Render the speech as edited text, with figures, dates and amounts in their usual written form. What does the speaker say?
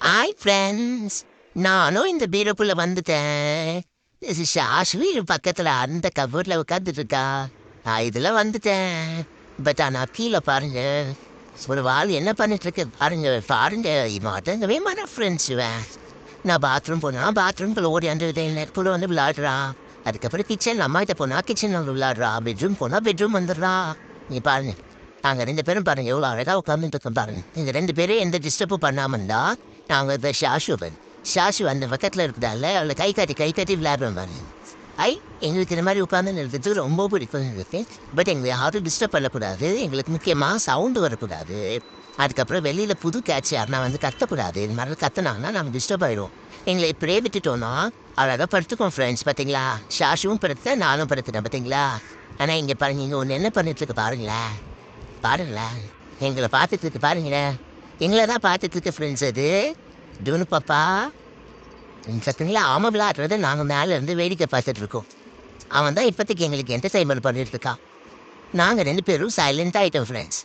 Hi friends. நானும் இந்த பீரோக்குள்ள வந்துட்டேன். ஷாஷ்வி பக்கத்தில் அந்த கபோர்டில் உட்காந்துட்டு இருக்கா. நான் இதில் வந்துட்டேன். பட் ஆனால் கீழே பாருங்க, ஒரு வாள் என்ன பண்ணிட்டு இருக்கு பாருங்க பாருங்க. மாட்டேங்கவே மாட்டேன் ஃப்ரெண்ட்ஸ். நான் பாத்ரூம் போனால் பாத்ரூம்குள்ள ஓடி அந்த நெற்குள்ள வந்து விளையாடுறான். அதுக்கப்புறம் கிச்சன் அம்மா கிட்ட போனால் கிச்சன் வந்து விளையாடுறா. பெட்ரூம் போனால் பெட்ரூம் வந்துடுறா. நீ பாருங்க, நாங்கள் 2 பேரும் பாருங்க எவ்வளோ அழகாக உட்காந்துட்டு இருக்கோம் பாருங்க. இந்த 2 பேரும் எந்த டிஸ்டர்பும் பண்ணாமல் இருந்தா நாங்கள் இந்த ஷாஷு அந்த பக்கத்தில் இருக்கிறதால அவளை கை காட்டி விளையாடுறோம் பாருங்க. எங்களுக்கு இந்த மாதிரி உட்காந்து நிறுத்துறதுக்கு ரொம்ப பிடிக்கும் எங்களுக்கு. பட் எங்களை யாரும் டிஸ்டர்ப் பண்ணக்கூடாது. எங்களுக்கு முக்கியமாக சவுண்டு வரக்கூடாது. அதுக்கப்புறம் வெளியில் புது கேட்ச் யாருனா வந்து கத்தக்கூடாது. இந்த மாதிரி கத்துனாங்கன்னா நாங்கள் டிஸ்டர்ப் ஆகிடுவோம். எங்களை இப்படியே விட்டுட்டோன்னா அழகாக படுத்துக்கோம் ஃப்ரெண்ட்ஸ். பார்த்தீங்களா, ஷாஷுவும் படுத்த நானும் படுத்துட்டேன் பார்த்தீங்களா. ஆனால் இங்கே பாருங்க, இங்கே ஒன்று என்ன பண்ணிட்டு இருக்கு பாருங்களேன். பாருங்களேன், எங்களை பார்த்துட்டு இருக்கு பாருங்களேன். எங்களை தான் பார்த்துட்டு இருக்கு ஃப்ரெண்ட்ஸ். அது டூனு பாப்பா சத்துங்களா. அவன் விளையாடுறத நாங்கள் மேலே இருந்து வேடிக்கை பார்த்துட்டு இருக்கோம். அவன் தான் இப்போதைக்கு எங்களுக்கு என்டர்டைன்மெண்ட் பண்ணிட்டு இருக்கான். நாங்கள் 2 பேரும் சைலண்ட் ஆகிட்டோம் ஃப்ரெண்ட்ஸ்.